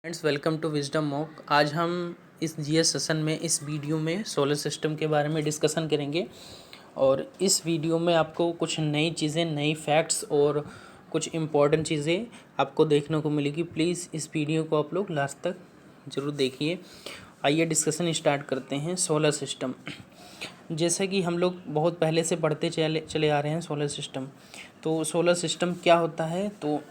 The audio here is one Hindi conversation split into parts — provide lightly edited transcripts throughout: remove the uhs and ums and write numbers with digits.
Friends, welcome to wisdom mock. आज हम इस जीएस सेशन में इस वीडियो में सोलर सिस्टम के बारे में डिस्कशन करेंगे और इस वीडियो में आपको कुछ नई चीज़ें, नई फैक्ट्स और कुछ इम्पॉर्टेंट चीज़ें आपको देखने को मिलेगी। प्लीज़ इस वीडियो को आप लोग लास्ट तक ज़रूर देखिए। आइए डिस्कशन स्टार्ट करते हैं। सोलर सिस्टम, जैसे कि हम लोग बहुत पहले से पढ़ते चले आ रहे हैं सोलर सिस्टम। तो सोलर सिस्टम क्या होता है? तो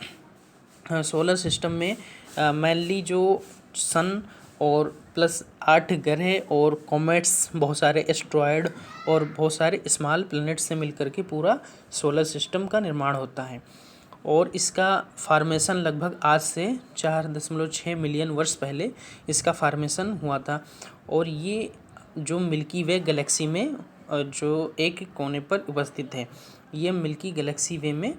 सोलर सिस्टम में मेनली जो सन और प्लस 8 ग्रह और कॉमेट्स, बहुत सारे एस्ट्रॉयड और बहुत सारे स्मॉल प्लैनेट से मिलकर के पूरा सोलर सिस्टम का निर्माण होता है। और इसका फार्मेशन लगभग आज से 4.6 मिलियन वर्ष पहले इसका फार्मेशन हुआ था। और ये जो मिल्की वे गैलेक्सी में जो एक कोने पर उपस्थित है, ये मिल्की गैलेक्सी वे में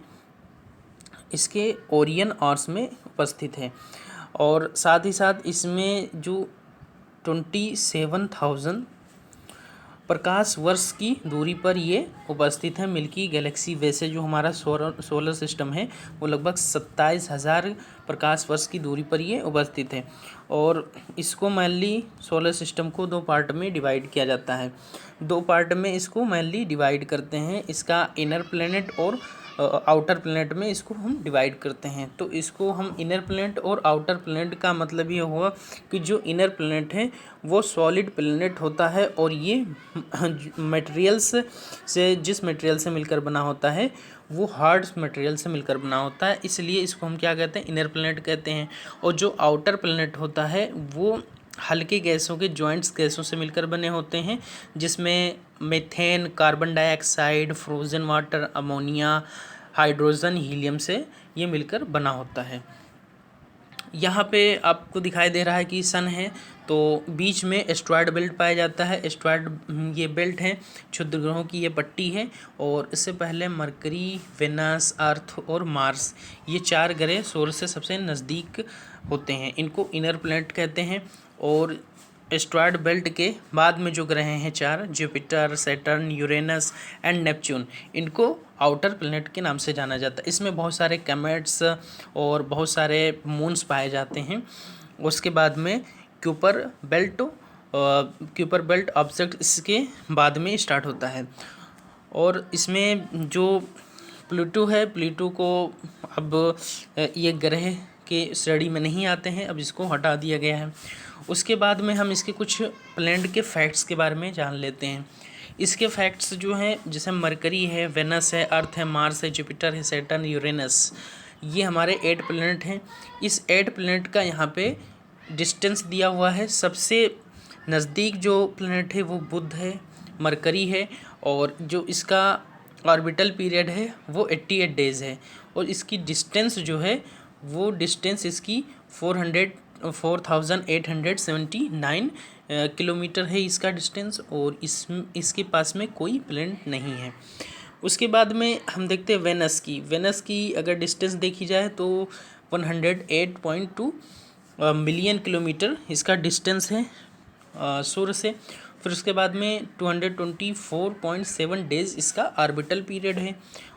इसके ओरियन आवर्स में उपस्थित है। और साथ ही साथ इसमें जो 27,000 प्रकाश वर्ष की दूरी पर ये उपस्थित है। मिल्की गैलेक्सी वे से जो हमारा सोलर सिस्टम है वो लगभग 27,000 प्रकाश वर्ष की दूरी पर ये उपस्थित है। और इसको मेनली सोलर सिस्टम को दो पार्ट में डिवाइड किया जाता है। दो पार्ट में इसको मेनली डिवाइड करते हैं। इसका इनर प्लैनेट और आउटर प्लैनेट में इसको हम डिवाइड करते हैं। तो इसको हम इनर प्लैनेट और आउटर प्लैनेट का मतलब ये हुआ कि जो इनर प्लैनेट है वो सॉलिड प्लैनेट होता है और ये मटेरियल्स से, जिस मटेरियल से मिलकर बना होता है वो हार्ड मटेरियल से मिलकर बना होता है, इसलिए इसको हम क्या कहते हैं? इनर प्लैनेट कहते हैं। और जो आउटर प्लैनेट होता है वो हल्के गैसों के जॉइंट्स गैसों से मिलकर बने होते हैं, जिसमें methane, carbon dioxide, frozen water, ammonia, hydrogen, helium से ये मिलकर बना होता है। यहाँ पे आपको दिखाई दे रहा है कि सन है, तो बीच में एस्ट्रॉयड बेल्ट पाया जाता है। एस्ट्रॉयड ये बेल्ट है, क्षुद्र ग्रहों की ये पट्टी है। और इससे पहले मरकरी, वेनस, अर्थ और मार्स, ये 4 ग्रह सौर से सबसे नज़दीक होते हैं। इनको इनर प्लैनेट कहते हैं। और एस्ट्रॉयड बेल्ट के बाद में जो ग्रह हैं 4, Jupiter, Saturn, Uranus and Neptune, इनको आउटर प्लैनेट के नाम से जाना जाता है। इसमें बहुत सारे कॉमेट्स और बहुत सारे मून्स पाए जाते हैं। उसके बाद में क्यूपर बेल्ट ऑब्जेक्ट इसके बाद में स्टार्ट होता है। और इसमें जो प्लूटो है, प्लूटो को अब ये ग्रह के श्रेणी में नहीं आते हैं, अब इसको हटा दिया गया है। उसके बाद में हम इसके कुछ प्लैनेट के फैक्ट्स के बारे में जान लेते हैं। इसके फैक्ट्स जो हैं, जैसे मरकरी है, वेनस है, अर्थ है, मार्स है, जुपिटर है, सैटर्न, यूरेनस, ये हमारे 8 प्लैनेट हैं। इस 8 प्लैनेट का यहाँ पे डिस्टेंस दिया हुआ है। सबसे नज़दीक जो प्लैनेट है वो बुध है, मरकरी है। और जो इसका ऑर्बिटल पीरियड है वो 88 डेज़ है। और इसकी डिस्टेंस जो है वो डिस्टेंस इसकी 4,879 किलोमीटर है इसका डिस्टेंस। और इसके पास में कोई प्लैनेट नहीं है। उसके बाद में हम देखते हैं वेनस की अगर डिस्टेंस देखी जाए तो 108.2 मिलियन किलोमीटर इसका डिस्टेंस है सूर्य से। फिर उसके बाद में 224.7 डेज़ इसका ऑर्बिटल पीरियड है।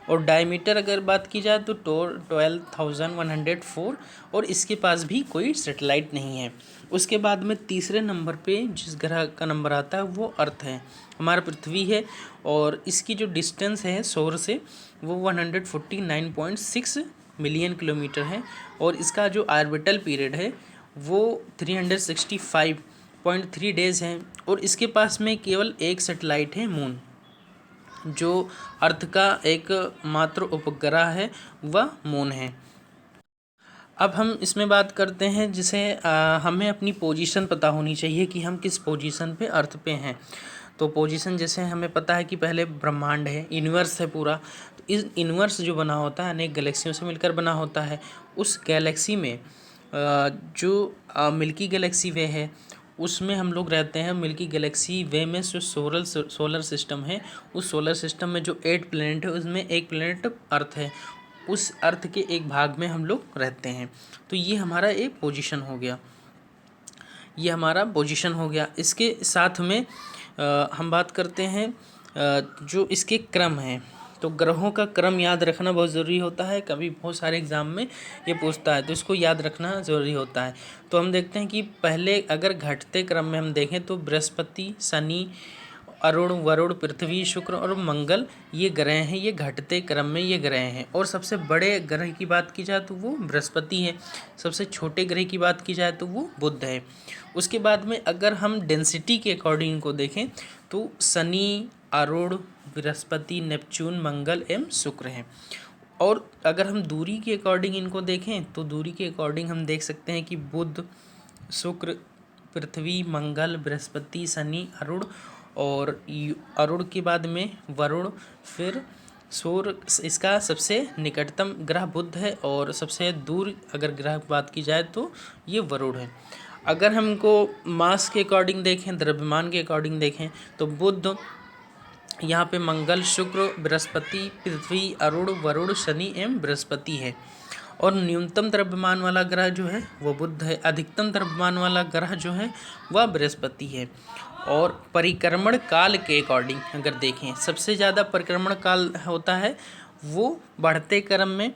और डायमीटर अगर बात की जाए तो 12,104, और इसके पास भी कोई सैटेलाइट नहीं है। उसके बाद में तीसरे नंबर पे जिस ग्रह का नंबर आता है वो अर्थ है, हमारा पृथ्वी है। और इसकी जो डिस्टेंस है सौर से वो 149.6 मिलियन किलोमीटर है। और इसका जो ऑर्बिटल पीरियड है वो 365.3 डेज़ हैं। और इसके पास में केवल एक सैटेलाइट है, मून, जो अर्थ का एक मात्र उपग्रह है, वह मून है। अब हम इसमें बात करते हैं, जिसे हमें अपनी पोजीशन पता होनी चाहिए कि हम किस पोजीशन पे अर्थ पे हैं। तो पोजीशन जैसे हमें पता है कि पहले ब्रह्मांड है, यूनिवर्स है पूरा। तो इस यूनिवर्स जो बना होता है अनेक गैलेक्सियों से मिलकर बना होता है। उस गैलेक्सी में जो मिल्की गैलेक्सी वे है उसमें हम लोग रहते हैं। मिल्की गैलेक्सी वे में जो सोलर सिस्टम है, उस सोलर सिस्टम में जो 8 प्लैनेट है उसमें एक प्लैनेट अर्थ है। उस अर्थ के एक भाग में हम लोग रहते हैं। तो ये हमारा एक पोजीशन हो गया, ये हमारा पोजीशन हो गया। इसके साथ में हम बात करते हैं जो इसके क्रम हैं। तो ग्रहों का क्रम याद रखना बहुत ज़रूरी होता है, कभी बहुत सारे एग्जाम में ये पूछता है, तो इसको याद रखना ज़रूरी होता है। तो हम देखते हैं कि पहले अगर घटते क्रम में हम देखें तो बृहस्पति, शनि, अरुण, वरुण, पृथ्वी, शुक्र और मंगल ये ग्रह हैं, ये घटते क्रम में ये ग्रह हैं। और सबसे बड़े ग्रह की बात की जाए तो वो बृहस्पति है, सबसे छोटे ग्रह की बात की जाए तो वो बुध है। उसके बाद में अगर हम डेंसिटी के अकॉर्डिंग इनको देखें तो शनि, अरुण, बृहस्पति, नेपच्यून, मंगल एवं शुक्र हैं। और अगर हम दूरी के अकॉर्डिंग इनको देखें तो दूरी के अकॉर्डिंग हम देख सकते हैं कि बुध, शुक्र, पृथ्वी, मंगल, बृहस्पति, शनि, अरुण और अरुण के बाद में वरुण, फिर सूर्य, इसका सबसे निकटतम ग्रह बुध है और सबसे दूर अगर ग्रह की बात की जाए तो ये वरुण है। अगर हमको मास के अकॉर्डिंग देखें, द्रव्यमान के अकॉर्डिंग देखें तो बुध, यहाँ पे मंगल, शुक्र, बृहस्पति, पृथ्वी, अरुण, वरुण, शनि एवं बृहस्पति है। और न्यूनतम द्रव्यमान वाला ग्रह जो है वो बुध है, अधिकतम द्रव्यमान वाला ग्रह जो है वह बृहस्पति है। और परिक्रमण काल के अकॉर्डिंग अगर देखें, सबसे ज़्यादा परिक्रमण काल होता है वो बढ़ते क्रम में।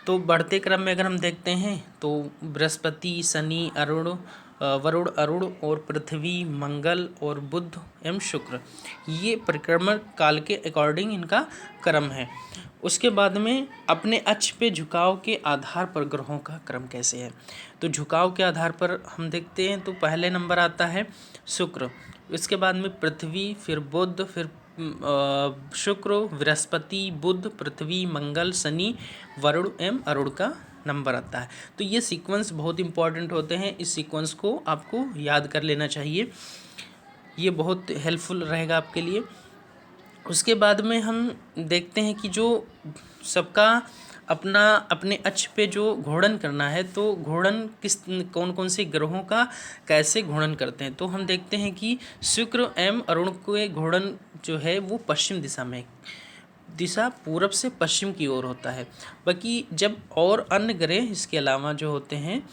तो बढ़ते क्रम में अगर हम देखते हैं तो बृहस्पति, शनि, वरुण, अरुण और पृथ्वी, मंगल और बुध एवं शुक्र, ये परिक्रमण काल के अकॉर्डिंग इनका क्रम है। उसके बाद में अपने अक्ष पे झुकाव के आधार पर ग्रहों का क्रम कैसे है, तो झुकाव के आधार पर हम देखते हैं तो पहले नंबर आता है शुक्र, इसके बाद में पृथ्वी, फिर बुध, फिर शुक्र, बृहस्पति, बुध, पृथ्वी, मंगल, शनि, वरुण एवं अरुण का नंबर आता है। तो ये सीक्वेंस बहुत इंपॉर्टेंट होते हैं, इस सीक्वेंस को आपको याद कर लेना चाहिए, ये बहुत हेल्पफुल रहेगा आपके लिए। उसके बाद में हम देखते हैं कि जो सबका अपना अपने अक्ष पे जो घूर्णन करना है, तो घूर्णन कौन कौन से ग्रहों का कैसे घूर्णन करते हैं, तो हम देखते हैं कि शुक्र एवं अरुण के घूर्णन जो है वो पश्चिम दिशा में, दिशा पूरब से पश्चिम की ओर होता है। बाकी जब और अन्य ग्रह इसके अलावा जो होते हैं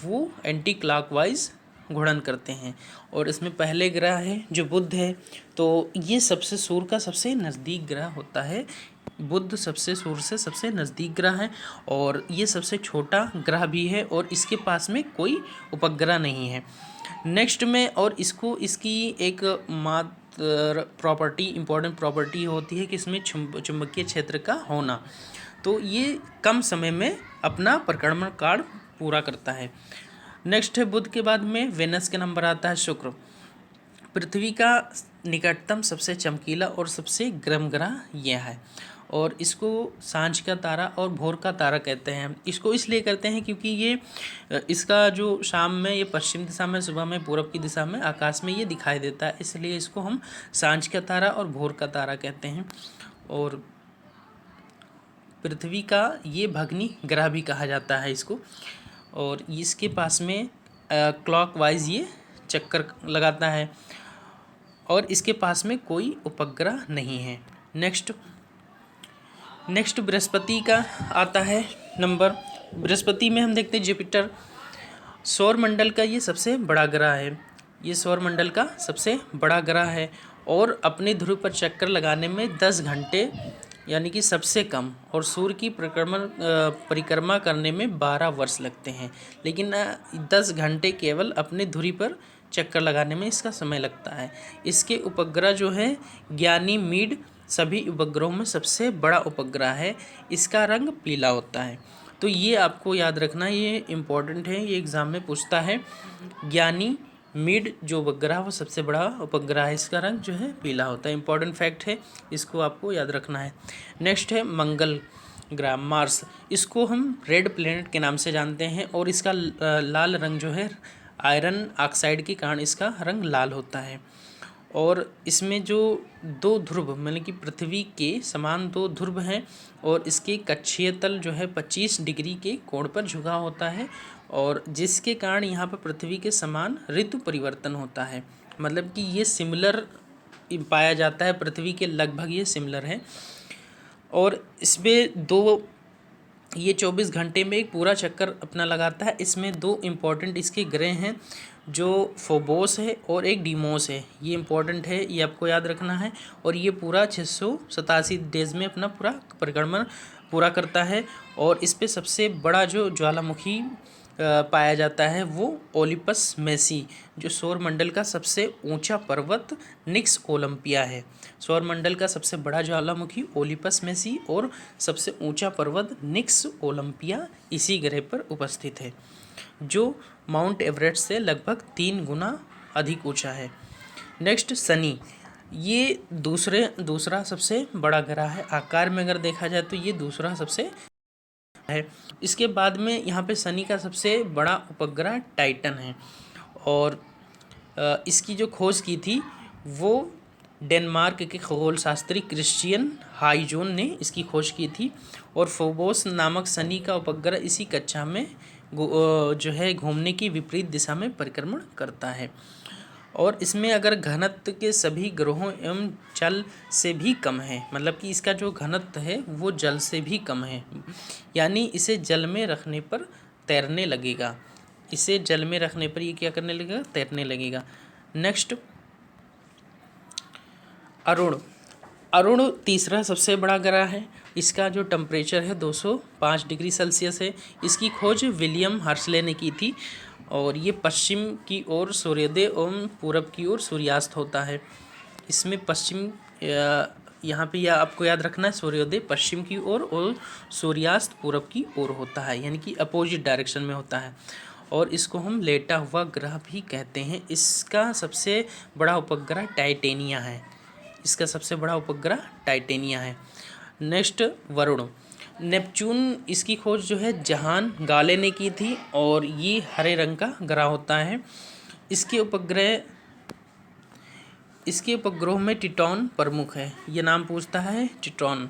वो एंटी क्लॉकवाइज घूर्णन करते हैं। और इसमें पहले ग्रह है जो बुध है, तो ये सबसे सूर्य का सबसे नज़दीक ग्रह होता है, बुध सबसे सूर्य से सबसे नज़दीक ग्रह है और ये सबसे छोटा ग्रह भी है और इसके पास में कोई उपग्रह नहीं है। नेक्स्ट में और इसको इसकी एक मात्र प्रॉपर्टी, इम्पोर्टेंट प्रॉपर्टी होती है कि इसमें चुंबकीय क्षेत्र का होना, तो ये कम समय में अपना परिक्रमण काल पूरा करता है। नेक्स्ट है बुध के बाद में वेनस के नंबर आता है शुक्र, पृथ्वी का निकटतम सबसे चमकीला और सबसे गर्म ग्रह यह है और इसको सांझ का तारा और भोर का तारा कहते हैं। इसको इसलिए कहते हैं क्योंकि ये इसका जो शाम में ये पश्चिम दिशा में, सुबह में पूरब की दिशा में आकाश में ये दिखाई देता है, इसलिए इसको हम सांझ का तारा और भोर का तारा कहते हैं। और पृथ्वी का ये भग्नी ग्रह भी कहा जाता है इसको, और इसके पास में क्लॉकवाइज ये चक्कर लगाता है और इसके पास में कोई उपग्रह नहीं है। नेक्स्ट बृहस्पति का आता है नंबर। बृहस्पति में हम देखते हैं जुपिटर, सौर मंडल का ये सबसे बड़ा ग्रह है, ये सौर मंडल का सबसे बड़ा ग्रह है और अपने ध्रुव पर चक्कर लगाने में 10 घंटे यानी कि सबसे कम, और सूर्य की परिक्रमा करने में 12 वर्ष लगते हैं, लेकिन 10 घंटे केवल अपने धुरी पर चक्कर लगाने में इसका समय लगता है। इसके उपग्रह जो है गयानीमीड सभी उपग्रहों में सबसे बड़ा उपग्रह है, इसका रंग पीला होता है। तो ये आपको याद रखना, ये इम्पोर्टेंट है, ये एग्ज़ाम में पूछता है। गयानीमीड जो उपग्रह वो सबसे बड़ा उपग्रह है, इसका रंग जो है पीला होता है, इंपॉर्टेंट फैक्ट है, इसको आपको याद रखना है। नेक्स्ट है मंगल ग्रह मार्स, इसको हम रेड प्लेनेट के नाम से जानते हैं और इसका लाल रंग जो है आयरन ऑक्साइड के कारण इसका रंग लाल होता है। और इसमें जो 2 ध्रुव मतलब कि पृथ्वी के समान 2 ध्रुव हैं और इसके कक्षीय तल जो है 25 डिग्री के कोण पर झुका होता है और जिसके कारण यहाँ पर पृथ्वी के समान ऋतु परिवर्तन होता है, मतलब कि ये सिमिलर पाया जाता है, पृथ्वी के लगभग ये सिमिलर है। और इसमें 2 ये 24 घंटे में एक पूरा चक्कर अपना लगाता है। इसमें 2 इम्पॉर्टेंट इसके ग्रह हैं, जो फोबोस है और एक डीमोस है। ये इम्पॉर्टेंट है, ये आपको याद रखना है। और ये पूरा 687 डेज में अपना पूरा परिक्रमण पूरा करता है। और इस पे सबसे बड़ा जो ज्वालामुखी पाया जाता है वो ओलिपस मेसी, जो सौरमंडल का सबसे ऊंचा पर्वत निक्स ओलंपिया है। सौरमंडल का सबसे बड़ा ज्वालामुखी ओलिपस मेसी और सबसे ऊंचा पर्वत निक्स ओलंपिया इसी ग्रह पर उपस्थित है, जो माउंट एवरेस्ट से लगभग 3 गुना अधिक ऊंचा है। नेक्स्ट शनि, ये दूसरा सबसे बड़ा ग्रह है। आकार में अगर देखा जाए तो ये दूसरा सबसे है। इसके बाद में यहाँ पे शनि का सबसे बड़ा उपग्रह टाइटन है। और इसकी जो खोज की थी वो डेनमार्क के खगोल शास्त्री क्रिश्चियन हाइजोन ने इसकी खोज की थी। और फोबोस नामक शनि का उपग्रह इसी कक्षा में जो है घूमने की विपरीत दिशा में परिक्रमण करता है। और इसमें अगर घनत्व के सभी ग्रहों एवं जल से भी कम है, मतलब कि इसका जो घनत्व है वो जल से भी कम है, यानी इसे जल में रखने पर तैरने लगेगा। इसे जल में रखने पर ये क्या करने लगेगा? तैरने लगेगा। नेक्स्ट अरुण तीसरा सबसे बड़ा ग्रह है। इसका जो टेम्परेचर है 205 डिग्री सेल्सियस है। इसकी खोज विलियम हर्शले ने की थी। और ये पश्चिम की ओर सूर्योदय एवं पूरब की ओर सूर्यास्त होता है। इसमें पश्चिम यहाँ पे यह आपको याद रखना है, सूर्योदय पश्चिम की ओर और सूर्यास्त पूरब की ओर होता है, यानी कि अपोजिट डायरेक्शन में होता है। और इसको हम लेटा हुआ ग्रह भी कहते हैं। इसका सबसे बड़ा उपग्रह टाइटेनिया है। इसका सबसे बड़ा उपग्रह टाइटेनिया है। नेक्स्ट वरुण, नेपच्यून, इसकी खोज जो है जहान गाले ने की थी। और ये हरे रंग का ग्रह होता है। इसके उपग्रहों में टिटॉन प्रमुख है। ये नाम पूछता है टिटॉन।